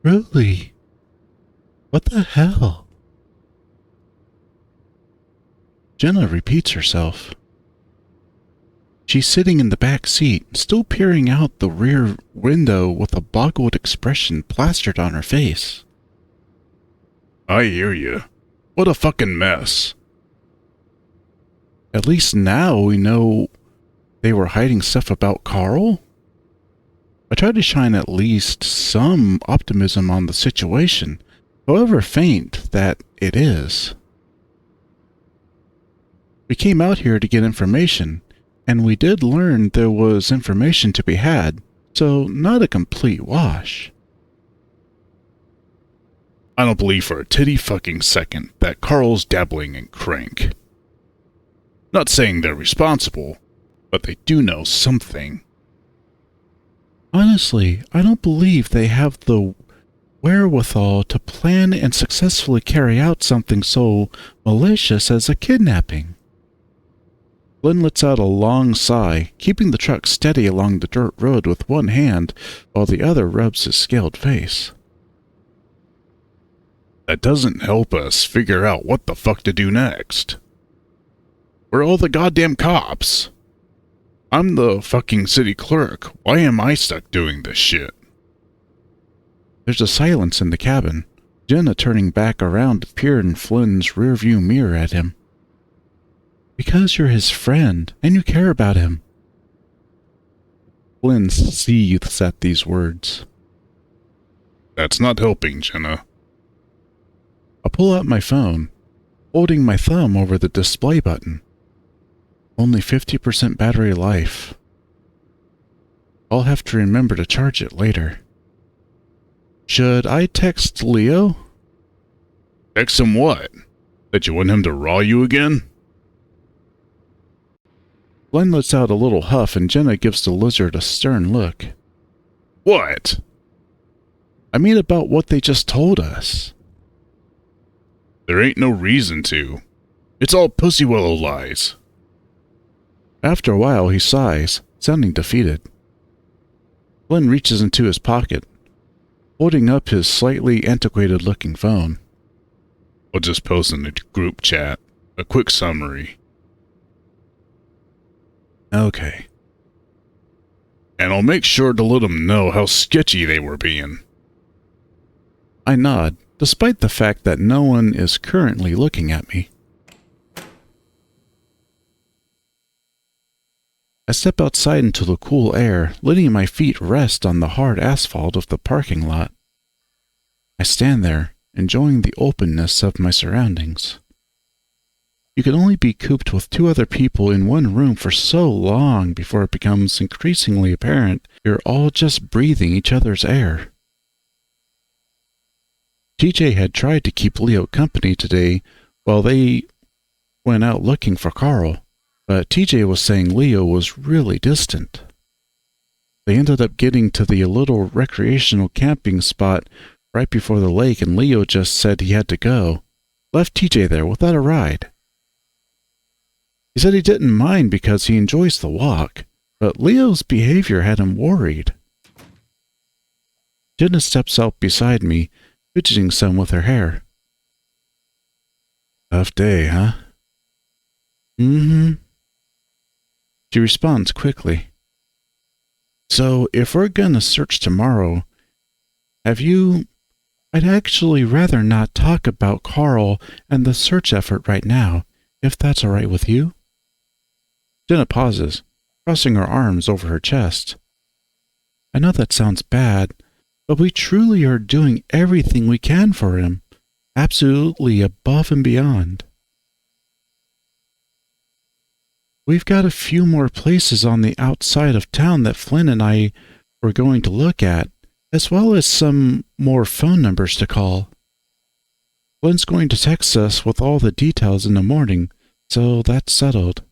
Really? What the hell? Jenna repeats herself. She's sitting in the back seat, still peering out the rear window with a boggled expression plastered on her face. I hear you. What a fucking mess. At least now we know they were hiding stuff about Carl? I tried to shine at least some optimism on the situation, however faint that it is. We came out here to get information, and we did learn there was information to be had, so not a complete wash. I don't believe for a titty fucking second that Carl's dabbling in crank. Not saying they're responsible, but they do know something. Honestly, I don't believe they have the wherewithal to plan and successfully carry out something so malicious as a kidnapping. Glenn lets out a long sigh, keeping the truck steady along the dirt road with one hand while the other rubs his scaled face. That doesn't help us figure out what the fuck to do next. Where are all the goddamn cops? I'm the fucking city clerk. Why am I stuck doing this shit? There's a silence in the cabin, Jenna turning back around to peer in Flynn's rearview mirror at him. Because you're his friend, and you care about him. Flynn seethes at these words. That's not helping, Jenna. I pull out my phone, holding my thumb over the display button. Only 50% battery life. I'll have to remember to charge it later. Should I text Leo? Text him what? That you want him to raw you again? Glenn lets out a little huff and Jenna gives the lizard a stern look. What? I mean about what they just told us. There ain't no reason to. It's all pussy willow lies. After a while, he sighs, sounding defeated. Glenn reaches into his pocket, holding up his slightly antiquated-looking phone. I'll just post in the group chat a quick summary. Okay. And I'll make sure to let them know how sketchy they were being. I nod, despite the fact that no one is currently looking at me. I step outside into the cool air, letting my feet rest on the hard asphalt of the parking lot. I stand there, enjoying the openness of my surroundings. You can only be cooped with two other people in one room for so long before it becomes increasingly apparent you're all just breathing each other's air. TJ had tried to keep Leo company today while they went out looking for Carl. But TJ was saying Leo was really distant. They ended up getting to the little recreational camping spot right before the lake, and Leo just said he had to go. Left TJ there without a ride. He said he didn't mind because he enjoys the walk, but Leo's behavior had him worried. Jenna steps out beside me, fidgeting some with her hair. Tough day, huh? Mm-hmm. She responds quickly. So, if we're gonna search tomorrow, I'd actually rather not talk about Carl and the search effort right now, if that's all right with you. Jenna pauses, crossing her arms over her chest. I know that sounds bad, but we truly are doing everything we can for him, absolutely above and beyond. We've got a few more places on the outside of town that Flynn and I were going to look at, as well as some more phone numbers to call. Flynn's going to text us with all the details in the morning, so that's settled.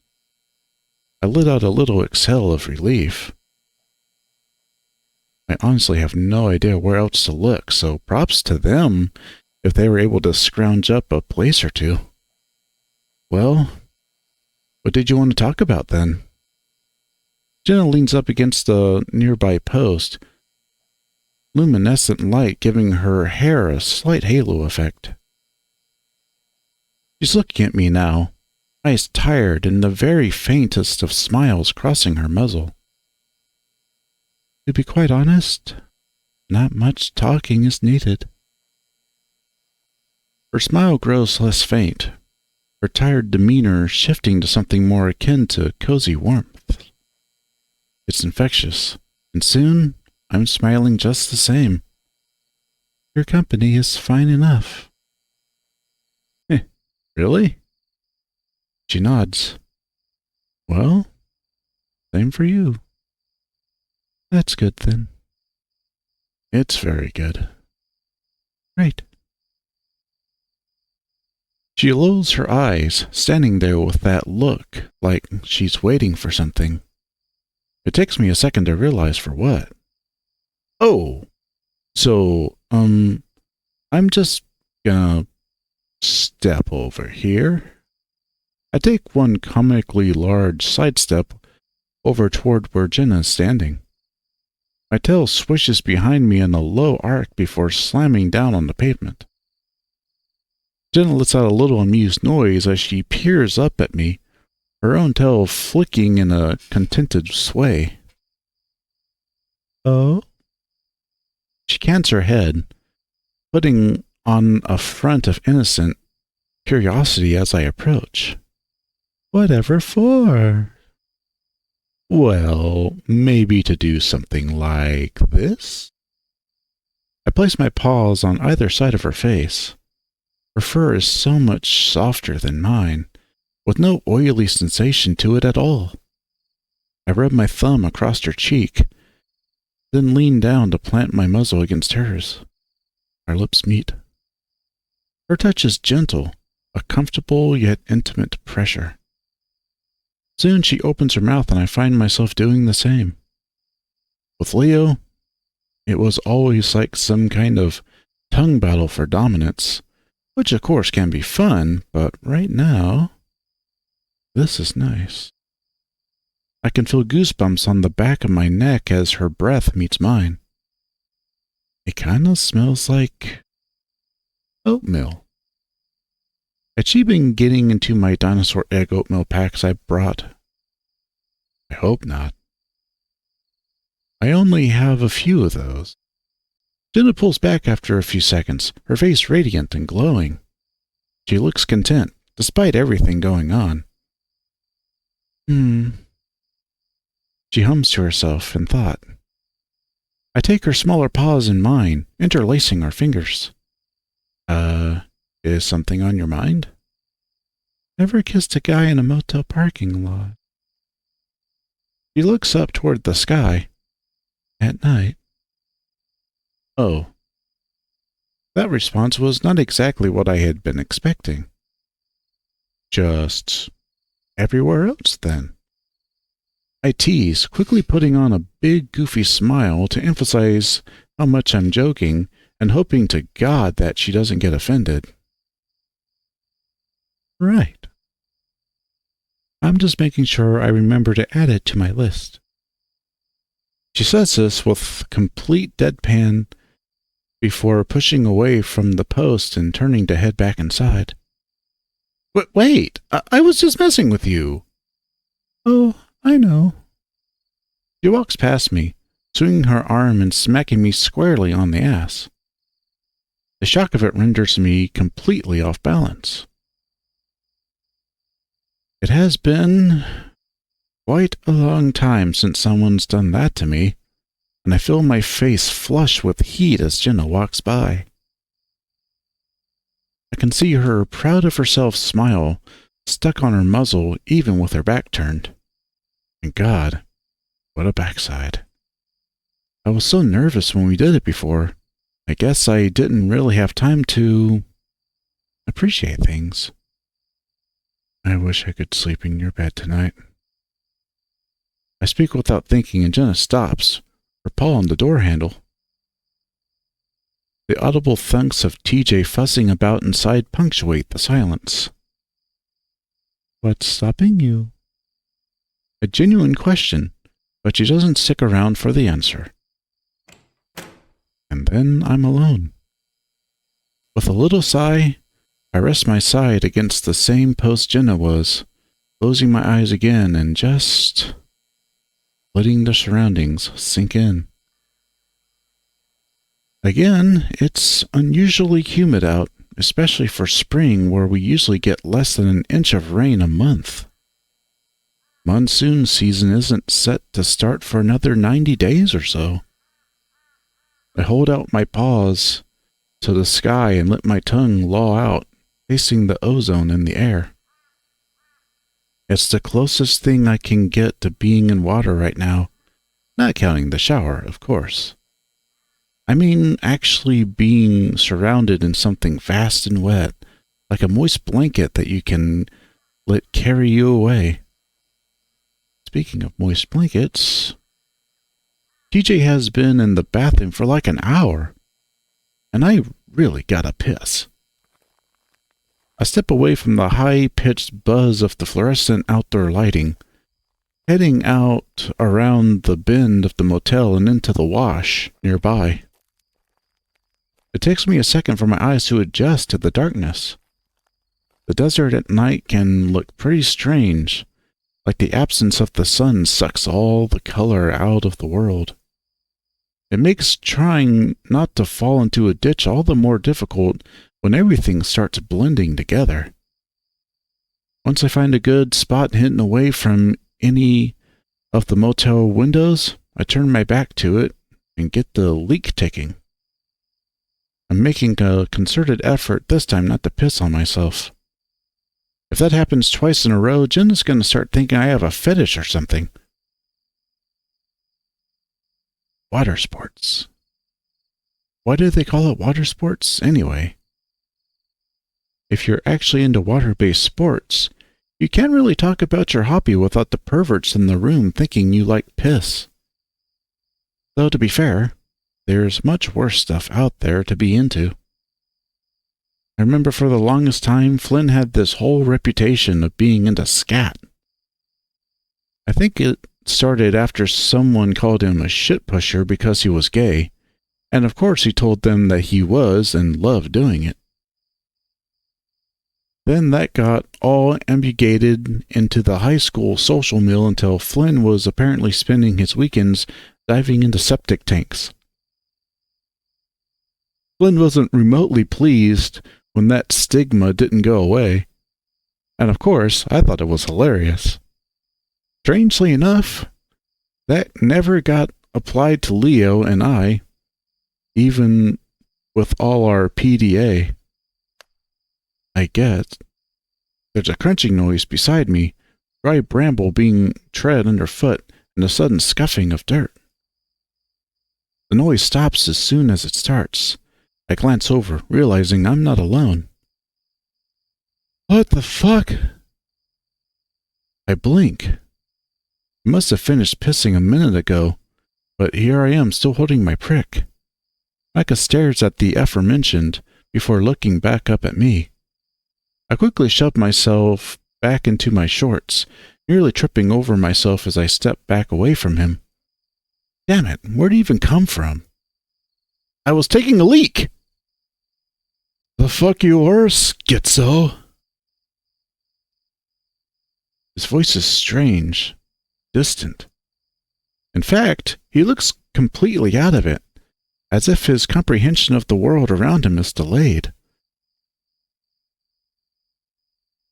I let out a little exhale of relief. I honestly have no idea where else to look, so props to them if they were able to scrounge up a place or two. Well, what did you want to talk about, then? Jenna leans up against the nearby post. luminescent light giving her hair a slight halo effect. She's looking at me now, eyes tired and the very faintest of smiles crossing her muzzle. To be quite honest, not much talking is needed. Her smile grows less faint, her tired demeanor shifting to something more akin to cozy warmth. It's infectious, and soon I'm smiling just the same. Your company is fine enough. Really? She nods. Well, same for you. That's good then. It's very good. Right. She lowers her eyes, standing there with that look, like she's waiting for something. It takes me a second to realize for what. Oh, so, I'm just gonna step over here. I take one comically large sidestep over toward where Jenna is standing. My tail swishes behind me in a low arc before slamming down on the pavement. Jenna lets out a little amused noise as she peers up at me, her own tail flicking in a contented sway. Oh? She cants her head, putting on a front of innocent curiosity as I approach. Whatever for? Well, maybe to do something like this? I place my paws on either side of her face. Her fur is so much softer than mine, with no oily sensation to it at all. I rub my thumb across her cheek, then lean down to plant my muzzle against hers. Our lips meet. Her touch is gentle, a comfortable yet intimate pressure. Soon she opens her mouth and I find myself doing the same. With Leo, it was always like some kind of tongue battle for dominance, which of course can be fun, but right now, this is nice. I can feel goosebumps on the back of my neck as her breath meets mine. It kind of smells like oatmeal. Had she been getting into my dinosaur egg oatmeal packs I brought? I hope not. I only have a few of those. Jenna pulls back after a few seconds, her face radiant and glowing. She looks content, despite everything going on. She hums to herself in thought. I take her smaller paws in mine, interlacing our fingers. Is something on your mind? Never kissed a guy in a motel parking lot. She looks up toward the sky. At night. Oh. That response was not exactly what I had been expecting. Just everywhere else, then. I tease, quickly putting on a big, goofy smile to emphasize how much I'm joking and hoping to God that she doesn't get offended. Right. I'm just making sure I remember to add it to my list. She says this with complete deadpan before pushing away from the post and turning to head back inside. Wait, I was just messing with you. Oh, I know. She walks past me, swinging her arm and smacking me squarely on the ass. The shock of it renders me completely off balance. It has been quite a long time since someone's done that to me, and I feel my face flush with heat as Jenna walks by. I can see her proud of herself smile stuck on her muzzle even with her back turned. And God, what a backside. I was so nervous when we did it before. I guess I didn't really have time to appreciate things. I wish I could sleep in your bed tonight. I speak without thinking and Jenna stops, her paw on the door handle. The audible thunks of TJ fussing about inside punctuate the silence. What's stopping you? A genuine question, but she doesn't stick around for the answer. and then I'm alone. With a little sigh, I rest my side against the same post Jenna was, closing my eyes again and just letting the surroundings sink in. Again, it's unusually humid out, especially for spring where we usually get less than an inch of rain a month. Monsoon season isn't set to start for another 90 days or so. I hold out my paws to the sky and let my tongue loll out, tasting the ozone in the air. It's the closest thing I can get to being in water right now, not counting the shower, of course. I mean actually being surrounded in something vast and wet, like a moist blanket that you can let carry you away. Speaking of moist blankets, TJ has been in the bathroom for like an hour, and I really gotta piss. I step away from the high-pitched buzz of the fluorescent outdoor lighting, heading out around the bend of the motel and into the wash nearby. It takes me a second for my eyes to adjust to the darkness. The desert at night can look pretty strange, like the absence of the sun sucks all the color out of the world. It makes trying not to fall into a ditch all the more difficult when everything starts blending together. Once I find a good spot hidden away from any of the motel windows, I turn my back to it and get the leak ticking. I'm making a concerted effort this time not to piss on myself. If that happens twice in a row, Jenna's going to start thinking I have a fetish or something. Water sports. Why do they call it water sports anyway? If you're actually into water-based sports, you can't really talk about your hobby without the perverts in the room thinking you like piss. Though to be fair, there's much worse stuff out there to be into. I remember for the longest time, Flynn had this whole reputation of being into scat. I think it started after someone called him a shit pusher because he was gay, and of course he told them that he was and loved doing it. Then that got all ambiguated into the high school social meal until Flynn was apparently spending his weekends diving into septic tanks. Flynn wasn't remotely pleased when that stigma didn't go away, and of course I thought it was hilarious. Strangely enough, that never got applied to Leo and I, even with all our PDA. I get there's a crunching noise beside me, dry bramble being tread underfoot, and a sudden scuffing of dirt. The noise stops as soon as it starts. I glance over, realizing I'm not alone. What the fuck? I blink. I must have finished pissing a minute ago, but here I am still holding my prick. Micah stares at the aforementioned before looking back up at me. I quickly shove myself back into my shorts, nearly tripping over myself as I step back away from him. Damn it, where'd he even come from? I was taking a leak! The fuck you were, schizo? His voice is strange, distant. In fact, he looks completely out of it, as if his comprehension of the world around him is delayed.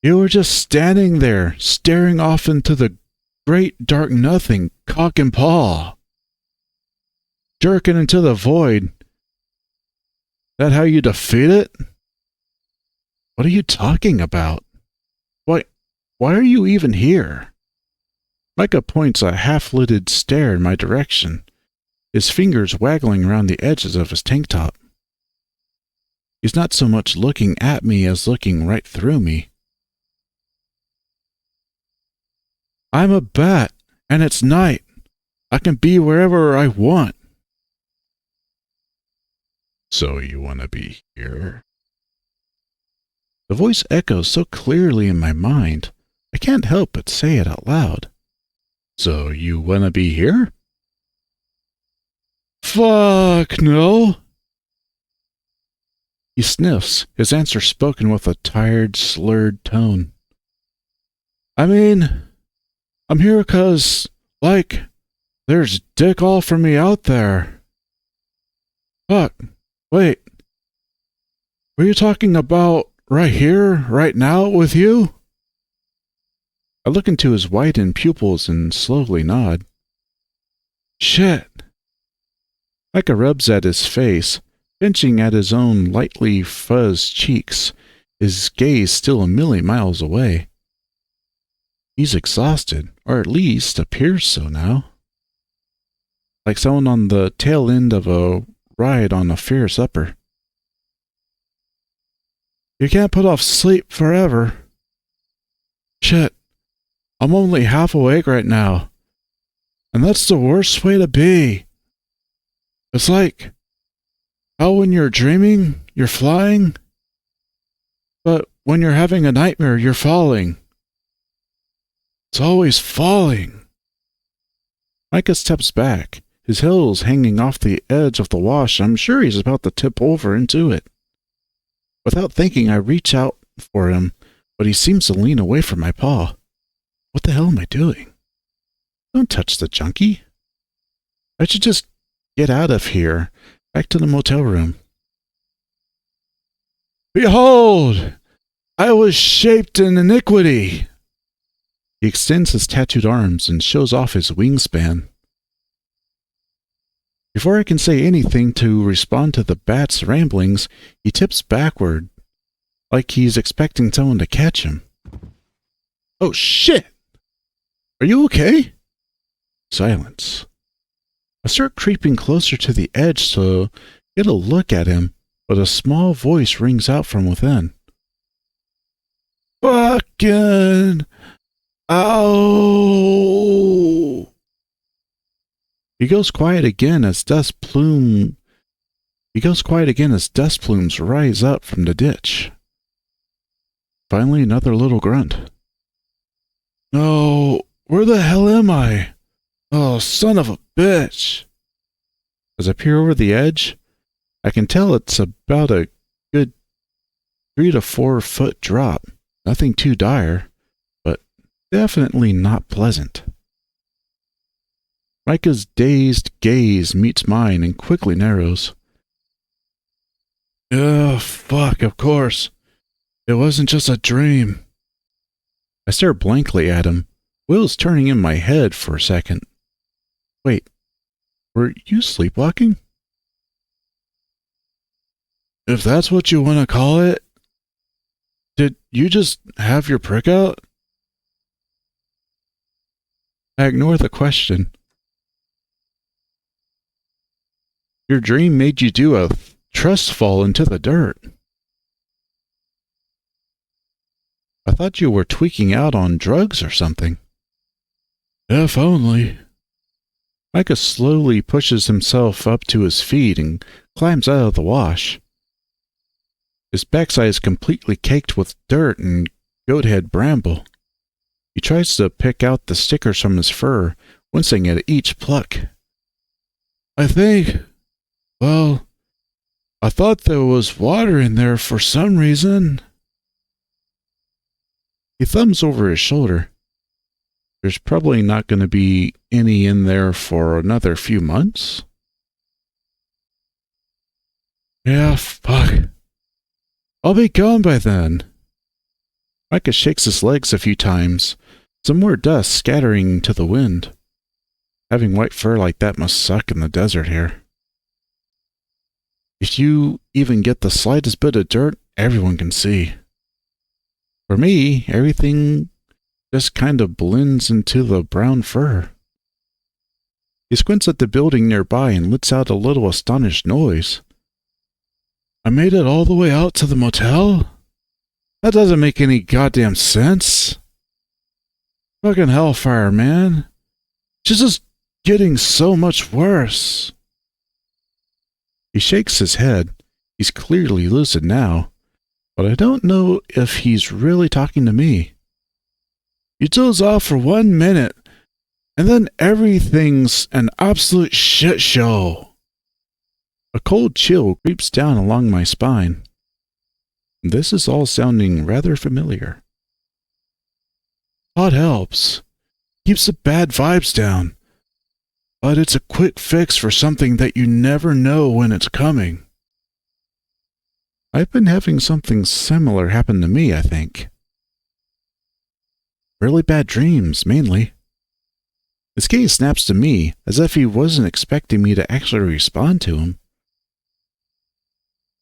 You were just standing there, staring off into the great dark nothing, cock and paw. Jerking into the void. That how you defeat it? What are you talking about? Why are you even here? Micah points a half-lidded stare in my direction, his fingers waggling around the edges of his tank top. He's not so much looking at me as looking right through me. I'm a bat, and it's night. I can be wherever I want. So you want to be here? The voice echoes so clearly in my mind, I can't help but say it out loud. So you want to be here? Fuck no. He sniffs, his answer spoken with a tired, slurred tone. I mean, I'm here 'cause, like, there's dick all for me out there. Fuck, wait. Were you talking about right here, right now, with you? I look into his widened pupils and slowly nod. Shit. Micah rubs at his face, pinching at his own lightly fuzzed cheeks, his gaze still a million miles away. He's exhausted, or at least appears so now. Like someone on the tail end of a ride on a fierce upper. You can't put off sleep forever. Shit, I'm only half awake right now. And that's the worst way to be. It's like how when you're dreaming, you're flying, but when you're having a nightmare, you're falling. It's always falling. Micah steps back, his heels hanging off the edge of the wash. I'm sure he's about to tip over into it. Without thinking, I reach out for him, but he seems to lean away from my paw. What the hell am I doing? Don't touch the junkie. I should just get out of here, back to the motel room. Behold! I was shaped in iniquity! He extends his tattooed arms and shows off his wingspan. Before I can say anything to respond to the bat's ramblings, he tips backward, like he's expecting someone to catch him. Oh shit! Are you okay? Silence. I start creeping closer to the edge to get a look at him, but a small voice rings out from within. Fucking... Ow! He goes quiet again as dust plumes rise up from the ditch. Finally, another little grunt. No, where the hell am I? Oh, son of a bitch! As I peer over the edge, I can tell it's about a good 3 to 4 foot drop. Nothing too dire, but definitely not pleasant. Micah's dazed gaze meets mine and quickly narrows. Fuck, of course. It wasn't just a dream. I stare blankly at him, wheels turning in my head for a second. Wait, were you sleepwalking? If that's what you want to call it. Did you just have your prick out? I ignore the question. Your dream made you do a trust fall into the dirt. I thought you were tweaking out on drugs or something. If only. Micah slowly pushes himself up to his feet and climbs out of the wash. His backside is completely caked with dirt and goathead bramble. He tries to pick out the stickers from his fur, wincing at each pluck. I thought there was water in there for some reason. He thumbs over his shoulder. There's probably not going to be any in there for another few months. Yeah, fuck. I'll be gone by then. Micah shakes his legs a few times, some more dust scattering to the wind. Having white fur like that must suck in the desert here. If you even get the slightest bit of dirt, everyone can see. For me, everything just kind of blends into the brown fur. He squints at the building nearby and lets out a little astonished noise. I made it all the way out to the motel? That doesn't make any goddamn sense. Fucking hellfire, man. She's just getting so much worse. He shakes his head. He's clearly lucid now, but I don't know if he's really talking to me. You doze off for 1 minute, and then everything's an absolute shit show. A cold chill creeps down along my spine. This is all sounding rather familiar. Pot helps. Keeps the bad vibes down. But it's a quick fix for something that you never know when it's coming. I've been having something similar happen to me, I think. Really bad dreams, mainly. This guy snaps to me as if he wasn't expecting me to actually respond to him.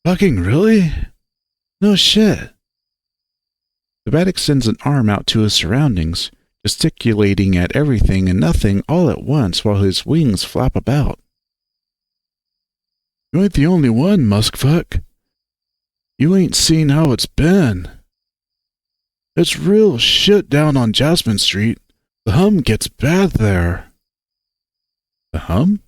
Fucking really? No shit. The bat extends an arm out to his surroundings, gesticulating at everything and nothing all at once while his wings flap about. You ain't the only one, muskfuck. You ain't seen how it's been. It's real shit down on Jasmine Street. The hum gets bad there. The hum?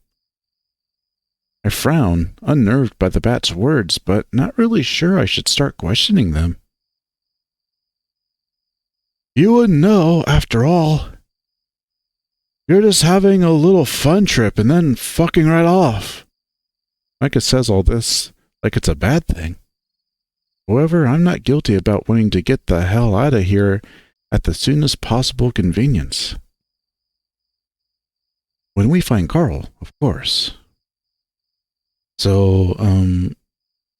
I frown, unnerved by the bat's words, but not really sure I should start questioning them. You wouldn't know, after all. You're just having a little fun trip and then fucking right off. Micha says all this like it's a bad thing. However, I'm not guilty about wanting to get the hell out of here at the soonest possible convenience. When we find Carl, of course. So,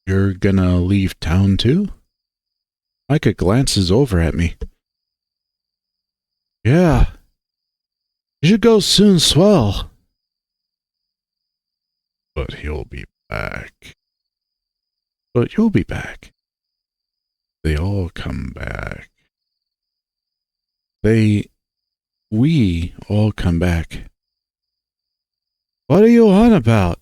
you're gonna leave town too? Micha glances over at me. Yeah. You should go soon, swell. But he'll be back. But you'll be back. They all come back. We all come back. What are you on about?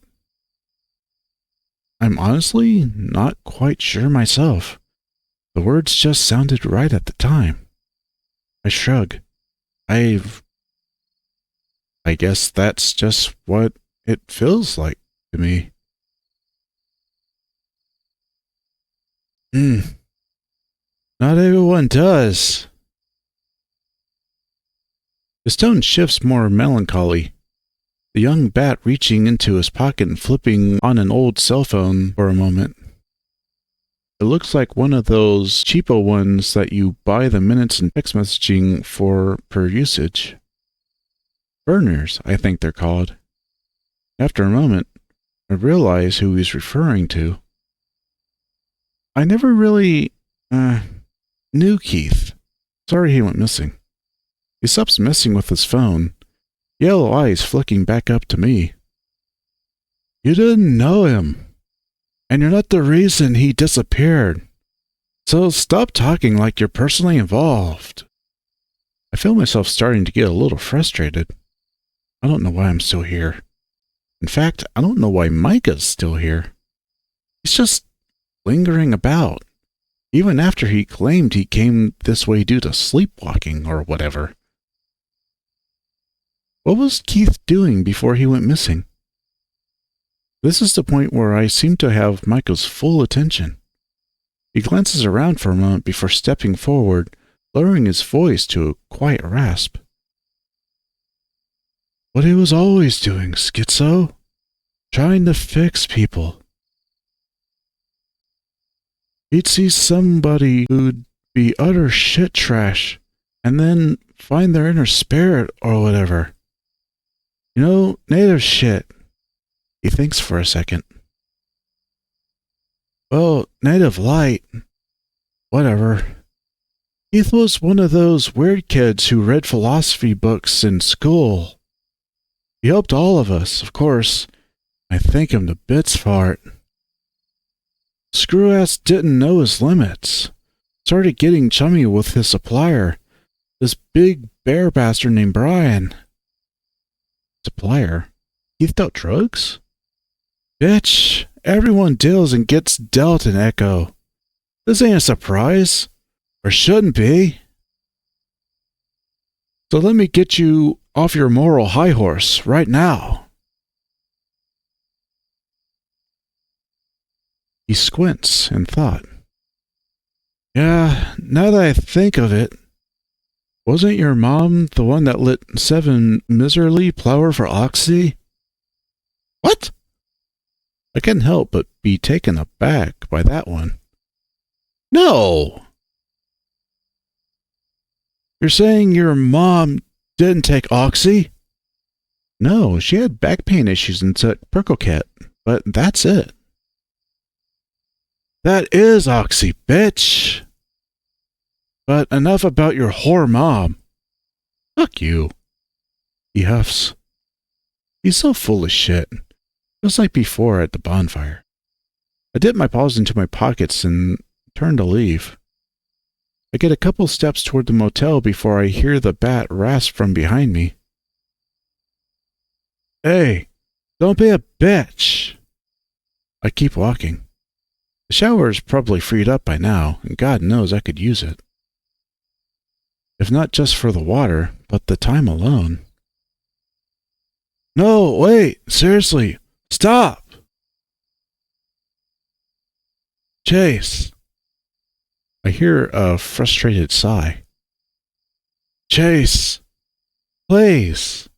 I'm honestly not quite sure myself. The words just sounded right at the time. I shrug. I guess that's just what it feels like to me. Not everyone does. His tone shifts more melancholy. The young bat reaching into his pocket and flipping on an old cell phone for a moment. It looks like one of those cheapo ones that you buy the minutes and text messaging for per usage. Burners, I think they're called. After a moment, I realize who he's referring to. I never really, knew Keith. Sorry he went missing. He stops messing with his phone, yellow eyes flicking back up to me. You didn't know him. And you're not the reason he disappeared. So stop talking like you're personally involved. I feel myself starting to get a little frustrated. I don't know why I'm still here. In fact, I don't know why Micha's still here. He's just lingering about, even after he claimed he came this way due to sleepwalking or whatever. What was Keith doing before he went missing? This is the point where I seem to have Micha's full attention. He glances around for a moment before stepping forward, lowering his voice to a quiet rasp. What he was always doing, schizo. Trying to fix people. He'd see somebody who'd be utter shit trash, and then find their inner spirit or whatever. You know, native shit. He thinks for a second. Well, native light. Whatever. Keith was one of those weird kids who read philosophy books in school. He helped all of us, of course. I thank him to bits for it. Screw-ass didn't know his limits. Started getting chummy with his supplier, this big bear bastard named Brian. Supplier? Keith dealt drugs? Bitch, everyone deals and gets dealt in Echo. This ain't a surprise. Or shouldn't be. So let me get you off your moral high horse right now. He squints in thought. Yeah, now that I think of it, wasn't your mom the one that lit 7 miserly plower for Oxy? What? I couldn't help but be taken aback by that one. No! You're saying your mom didn't take Oxy? No, she had back pain issues and took Percocet, but that's it. That is Oxy, bitch! But enough about your whore mom. Fuck you. He huffs. He's so full of shit. Just like before at the bonfire. I dip my paws into my pockets and turn to leave. I get a couple steps toward the motel before I hear the bat rasp from behind me. Hey, don't be a bitch. I keep walking. The shower is probably freed up by now, and God knows I could use it. If not just for the water, but the time alone. No, wait, seriously, stop! Chase. I hear a frustrated sigh. Chase, please.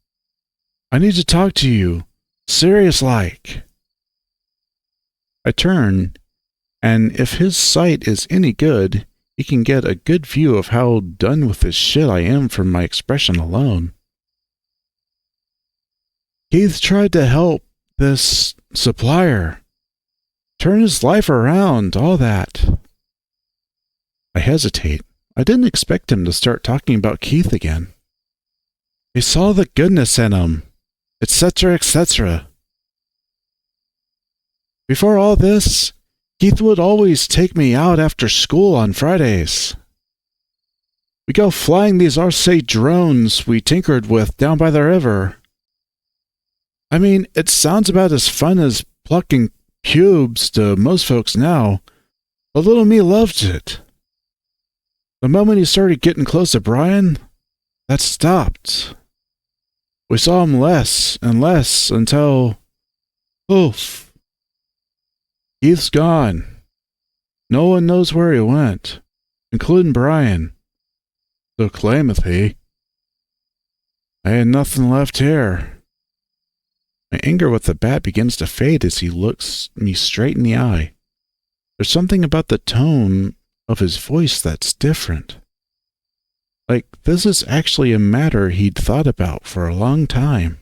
I need to talk to you, serious-like. I turn, and if his sight is any good, he can get a good view of how done with this shit I am from my expression alone. Keith tried to help this supplier. Turn his life around, all that. I hesitate. I didn't expect him to start talking about Keith again. He saw the goodness in him, etc., etc. Before all this, Keith would always take me out after school on Fridays. We go flying these RC drones we tinkered with down by the river. I mean, it sounds about as fun as plucking pubes to most folks now, but little me loved it. The moment he started getting close to Brian, that stopped. We saw him less and less until, poof. Keith's gone. No one knows where he went, including Brian. So claimeth he. I had nothing left here. My anger with the bat begins to fade as he looks me straight in the eye. There's something about the tone of his voice that's different. Like this is actually a matter he'd thought about for a long time.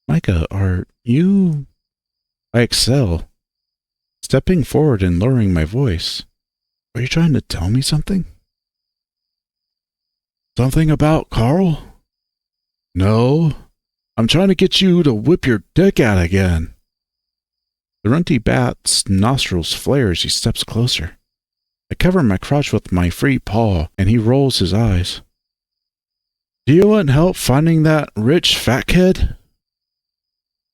Micha, are you... I excel, stepping forward and lowering my voice. Are you trying to tell me something? Something about Carl? No, I'm trying to get you to whip your dick out again. The runty bat's nostrils flare as he steps closer. I cover my crotch with my free paw, and he rolls his eyes. Do you want help finding that rich fat kid?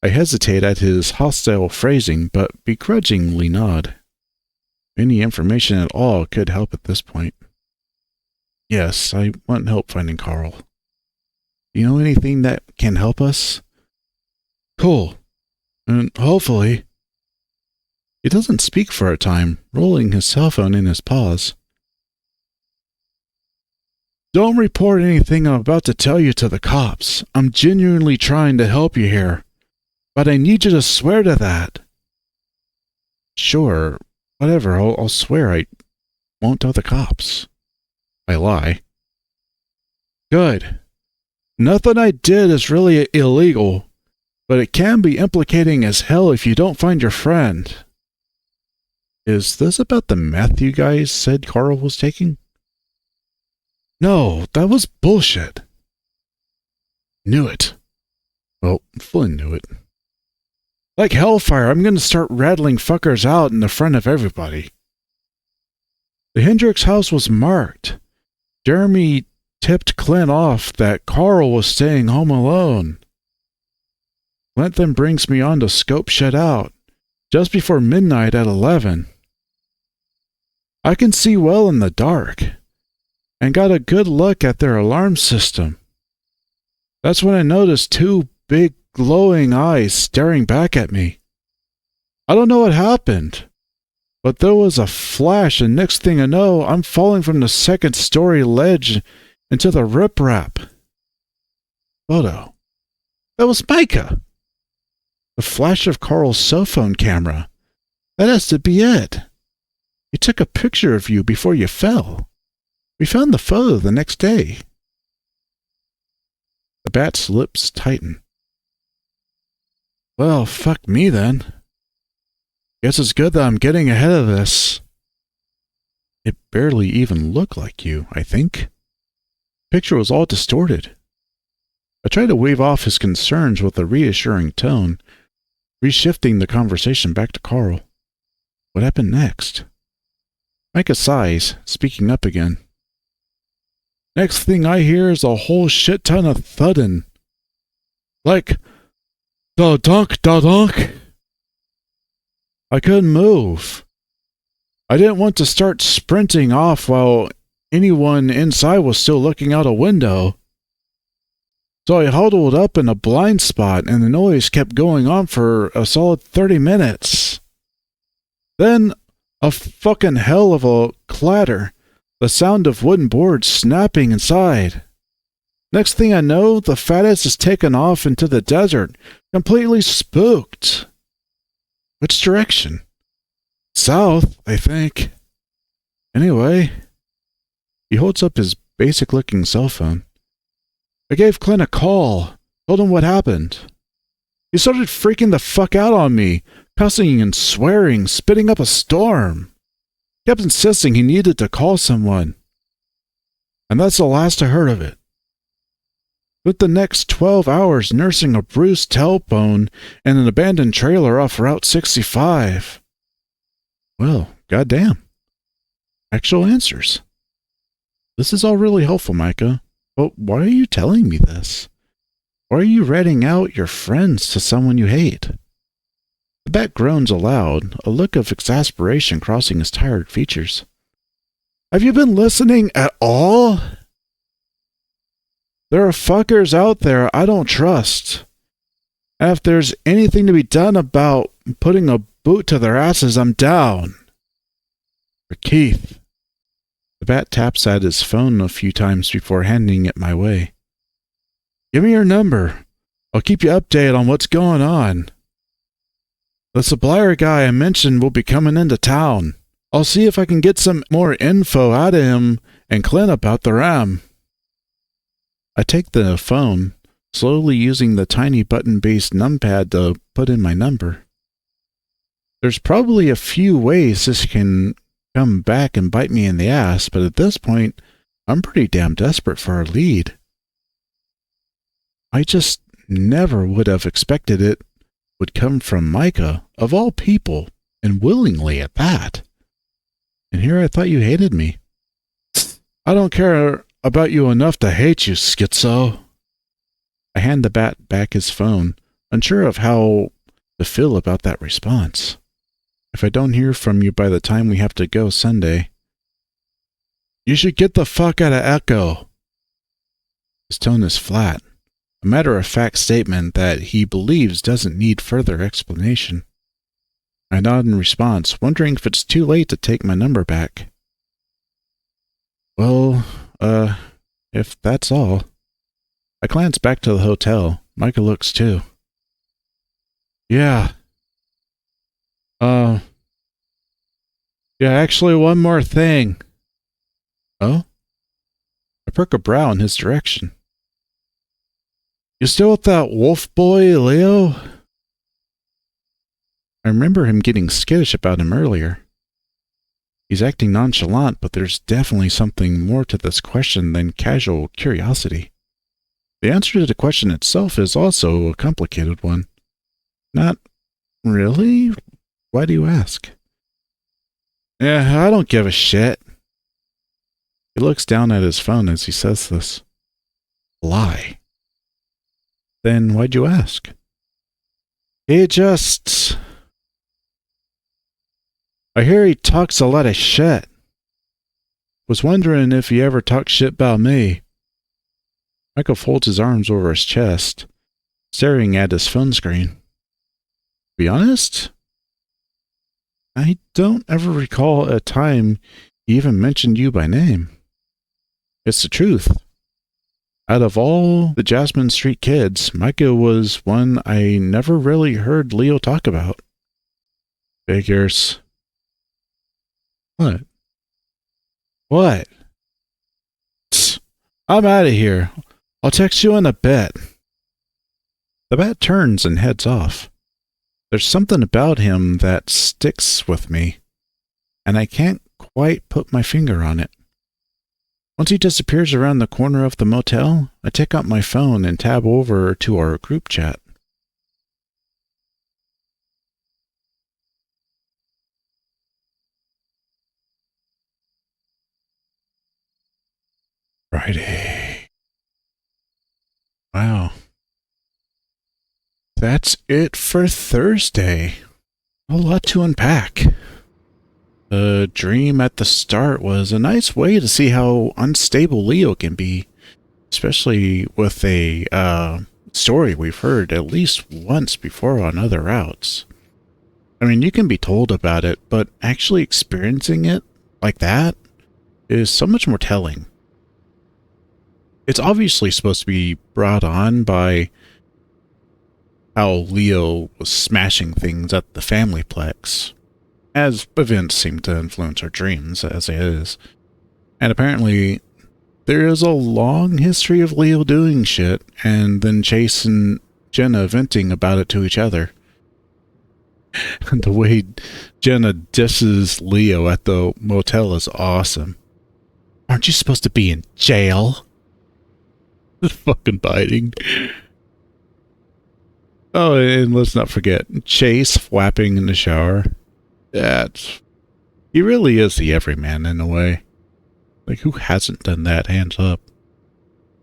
I hesitate at his hostile phrasing, but begrudgingly nod. Any information at all could help at this point. Yes, I want help finding Carl. Do you know anything that can help us? Cool. And hopefully... He doesn't speak for a time, rolling his cell phone in his paws. Don't report anything I'm about to tell you to the cops. I'm genuinely trying to help you here. But I need you to swear to that. Sure, whatever, I'll swear I won't tell the cops. I lie. Good. Nothing I did is really illegal, but it can be implicating as hell if you don't find your friend. Is this about the meth you guys said Carl was taking? No, that was bullshit. Knew it. Well, Flynn knew it. Like hellfire, I'm going to start rattling fuckers out in the front of everybody. The Hendricks house was marked. Jeremy tipped Clint off that Carl was staying home alone. Clint then brings me on to scope shit out, just before midnight at 11. I can see well in the dark, and got a good look at their alarm system. That's when I noticed two big glowing eyes staring back at me. I don't know what happened, but there was a flash, and next thing I know, I'm falling from the second-story ledge into the riprap. Photo. That was Micha. The flash of Carl's cell phone camera. That has to be it. He took a picture of you before you fell. We found the photo the next day. The bat's lips tighten. Well, fuck me then. Guess it's good that I'm getting ahead of this. It barely even looked like you, I think. Picture was all distorted. I tried to wave off his concerns with a reassuring tone, reshifting the conversation back to Carl. What happened next? Micha sighs, speaking up again. Next thing I hear is a whole shit ton of thudding. Like, da-dunk, da-dunk. I couldn't move. I didn't want to start sprinting off while anyone inside was still looking out a window. So I huddled up in a blind spot and the noise kept going on for a solid 30 minutes. Then, a fucking hell of a clatter. The sound of wooden boards snapping inside. Next thing I know, the fattest is taken off into the desert, completely spooked. Which direction? South, I think. Anyway, he holds up his basic-looking cell phone. I gave Clint a call, told him what happened. He started freaking the fuck out on me, cussing and swearing, spitting up a storm. Kept insisting he needed to call someone. And that's the last I heard of it. Spent the next 12 hours nursing a bruised tailbone in an abandoned trailer off Route 65. Well, goddamn. Actual answers. This is all really helpful, Micha, but why are you telling me this? Why are you ratting out your friends to someone you hate? The bat groans aloud, a look of exasperation crossing his tired features. Have you been listening at all? There are fuckers out there I don't trust. And if there's anything to be done about putting a boot to their asses, I'm down. For Keith. The bat taps at his phone a few times before handing it my way. Give me your number. I'll keep you updated on what's going on. The supplier guy I mentioned will be coming into town. I'll see if I can get some more info out of him and Clint about the RAM. I take the phone, slowly using the tiny button-based numpad to put in my number. There's probably a few ways this can come back and bite me in the ass, but at this point, I'm pretty damn desperate for a lead. I just never would have expected it would come from Micha, of all people, and willingly at that. And here I thought you hated me. I don't care about you enough to hate you, schizo. I hand the bat back his phone, unsure of how to feel about that response. If I don't hear from you by the time we have to go Sunday, you should get the fuck out of Echo. His tone is flat, a matter-of-fact statement that he believes doesn't need further explanation. I nod in response, wondering if it's too late to take my number back. Well, if that's all. I glance back to the hotel. Micha looks too. Yeah. Yeah, actually one more thing. Oh? I perk a brow in his direction. You still with that wolf boy, Leo? I remember him getting skittish about him earlier. He's acting nonchalant, but there's definitely something more to this question than casual curiosity. The answer to the question itself is also a complicated one. Not really? Why do you ask? Yeah, I don't give a shit. He looks down at his phone as he says this. Lie. Then why'd you ask? He just... I hear he talks a lot of shit. Was wondering if he ever talks shit about me. Micha folds his arms over his chest, staring at his phone screen. To be honest, I don't ever recall a time he even mentioned you by name. It's the truth. Out of all the Jasmine Street kids, Micha was one I never really heard Leo talk about. Figures. What? What? Tsk, I'm out of here. I'll text you in a bit. The bat turns and heads off. There's something about him that sticks with me, and I can't quite put my finger on it. Once he disappears around the corner of the motel, I take out my phone and tab over to our group chat. Friday. Wow. That's it for Thursday. A lot to unpack. The dream at the start was a nice way to see how unstable Leo can be, especially with a story we've heard at least once before on other routes. I mean, you can be told about it, but actually experiencing it like that is so much more telling. It's obviously supposed to be brought on by how Leo was smashing things at the familyplex, as events seem to influence our dreams as it is. And apparently, there is a long history of Leo doing shit, and then Chase and Jenna venting about it to each other. The way Jenna disses Leo at the motel is awesome. Aren't you supposed to be in jail? Fucking biting. Oh, and let's not forget Chase flapping in the shower. He really is the everyman in a way. Like, who hasn't done that? Hands up.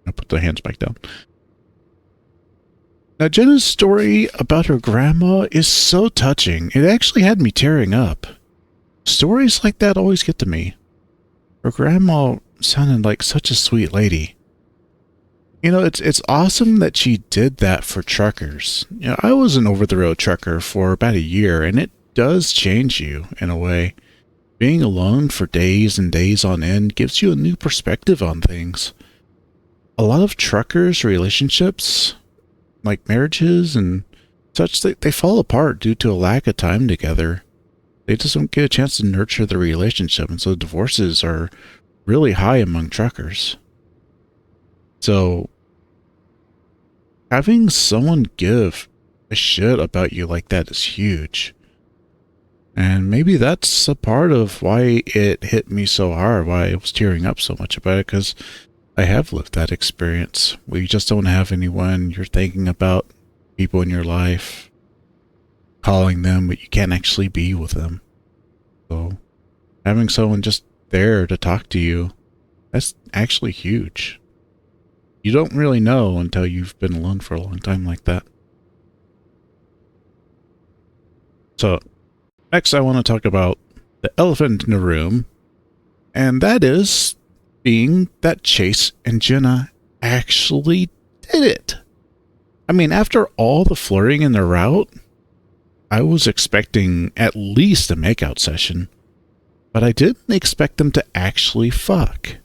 I'll put the hands back down. Now, Jenna's story about her grandma is so touching. It actually had me tearing up. Stories like that always get to me. Her grandma sounded like such a sweet lady. You know, it's awesome that she did that for truckers. You know, I was an over-the-road trucker for about a year, and it does change you in a way. Being alone for days and days on end gives you a new perspective on things. A lot of truckers' relationships, like marriages and such, they fall apart due to a lack of time together. They just don't get a chance to nurture the relationship, and so divorces are really high among truckers. So, having someone give a shit about you like that is huge. And maybe that's a part of why it hit me so hard, why I was tearing up so much about it, because I have lived that experience. Where you just don't have anyone, you're thinking about people in your life, calling them, but you can't actually be with them. So, having someone just there to talk to you, that's actually huge. You don't really know until you've been alone for a long time like that. So, next I want to talk about the elephant in the room, and that is being that Chase and Jenna actually did it. I mean, after all the flirting in their route, I was expecting at least a makeout session, but I didn't expect them to actually fuck.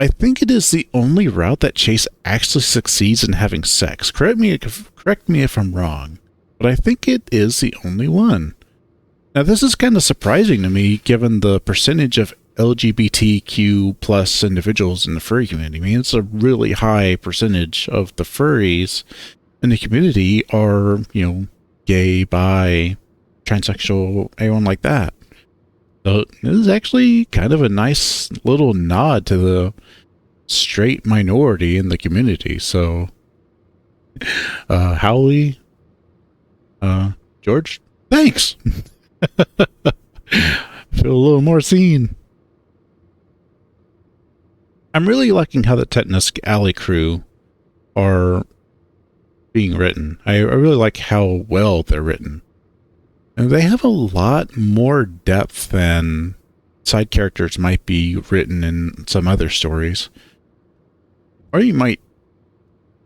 I think it is the only route that Chase actually succeeds in having sex. Correct me if I'm wrong, but I think it is the only one. Now, this is kind of surprising to me, given the percentage of LGBTQ plus individuals in the furry community. I mean, it's a really high percentage of the furries in the community are, you know, gay, bi, transsexual, anyone like that. So this is actually kind of a nice little nod to the straight minority in the community. So, Howley, George, thanks. Feel a little more seen. I'm really liking how the Tetanus Alley crew are being written. I really like how well they're written. And they have a lot more depth than side characters might be written in some other stories. Or you might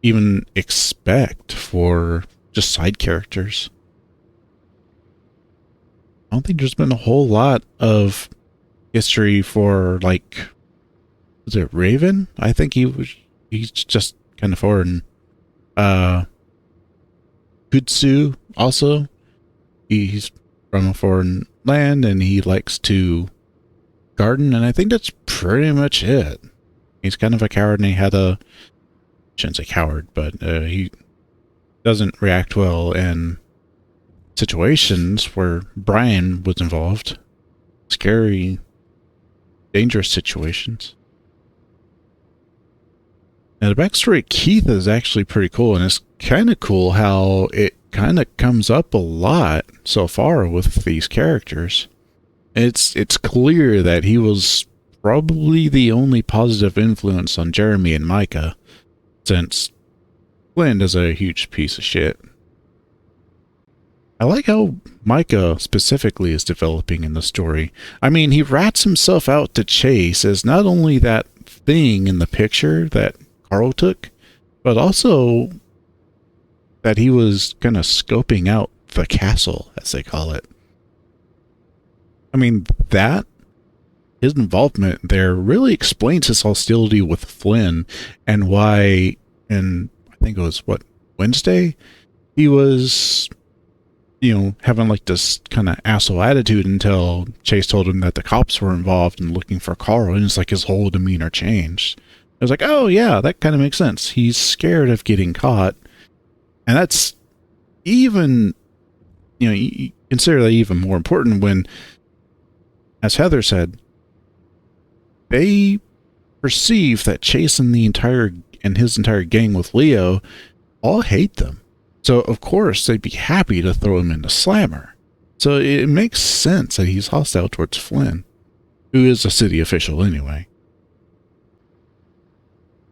even expect for just side characters. I don't think there's been a whole lot of history for, like, was it Raven? I think he's just kind of foreign. Kutsu also. He's from a foreign land and he likes to garden, and I think that's pretty much it. He's kind of a coward, and he had a... shouldn't say coward, but he doesn't react well in situations where Brian was involved. Scary, dangerous situations. Now, the backstory of Keith is actually pretty cool, and it's kind of cool how it kind of comes up a lot so far with these characters. It's clear that he was probably the only positive influence on Jeremy and Micha, since Flynn is a huge piece of shit. I like how Micha specifically is developing in the story. I mean, he rats himself out to Chase as not only that thing in the picture that Carl took, but also that he was kind of scoping out the castle, as they call it. I mean, his involvement there really explains his hostility with Flynn and why, and I think it was, Wednesday? He was, having like this kind of asshole attitude until Chase told him that the cops were involved in looking for Carl, and it's like his whole demeanor changed. I was like, oh yeah, that kind of makes sense. He's scared of getting caught. And that's even, you consider that even more important when, as Heather said, they perceive that Chase and his entire gang with Leo all hate them. So of course they'd be happy to throw him into Slammer. So it makes sense that he's hostile towards Flynn, who is a city official anyway.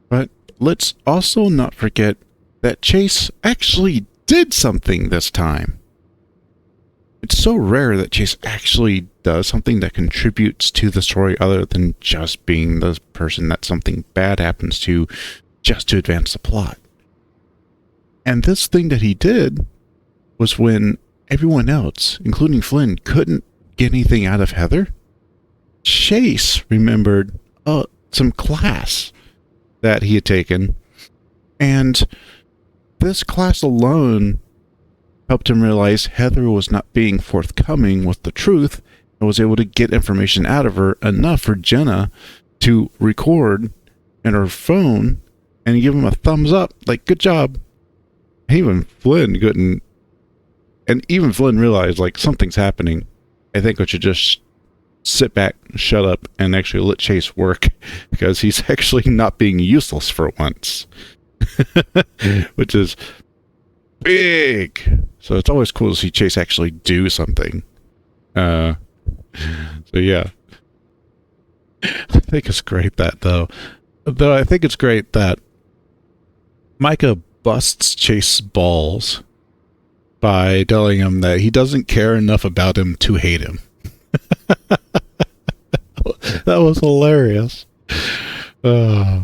But let's also not forget that Chase actually did something this time. It's so rare that Chase actually does something that contributes to the story other than just being the person that something bad happens to just to advance the plot. And this thing that he did was when everyone else, including Flynn, couldn't get anything out of Heather, Chase remembered some class that he had taken, and this class alone helped him realize Heather was not being forthcoming with the truth and was able to get information out of her enough for Jenna to record in her phone and give him a thumbs up, like, good job. Even Flynn couldn't, and even Flynn realized, like, something's happening. I think we should just sit back, shut up, and actually let Chase work, because he's actually not being useless for once. Which is big. So it's always cool to see Chase actually do something. So yeah. I think it's great that, though I think it's great that Micha busts Chase's balls by telling him that he doesn't care enough about him to hate him. That was hilarious. But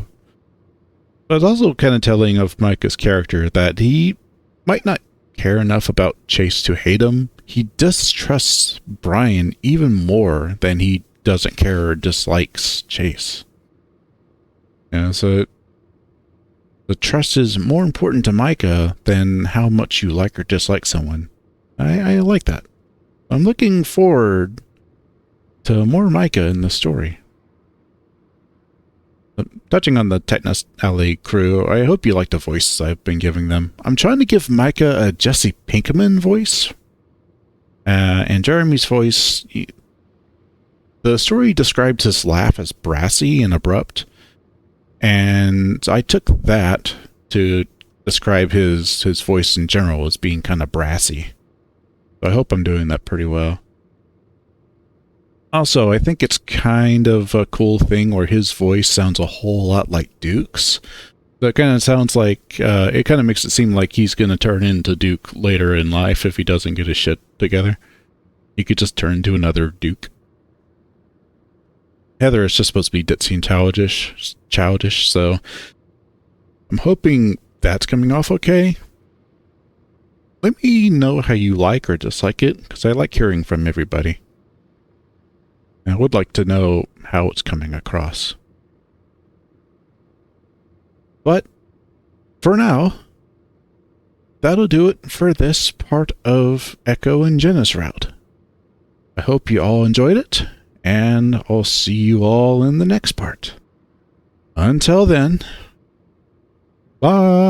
it's also kind of telling of Micah's character that he might not care enough about Chase to hate him. He distrusts Brian even more than he doesn't care or dislikes Chase. So the trust is more important to Micha than how much you like or dislike someone. I like that. I'm looking forward to more Micha in the story. Touching on the Tetanus Alley crew, I hope you like the voices I've been giving them. I'm trying to give Micha a Jesse Pinkman voice. And Jeremy's voice, the story described his laugh as brassy and abrupt. And I took that to describe his voice in general as being kind of brassy. So I hope I'm doing that pretty well. Also, I think it's kind of a cool thing where his voice sounds a whole lot like Duke's. So it kind of sounds like, it kind of makes it seem like he's going to turn into Duke later in life if he doesn't get his shit together. He could just turn into another Duke. Heather is just supposed to be ditzy and childish, so I'm hoping that's coming off okay. Let me know how you like or dislike it, because I like hearing from everybody. I would like to know how it's coming across. But for now, that'll do it for this part of Echo and Jenna's route. I hope you all enjoyed it, and I'll see you all in the next part. Until then, bye.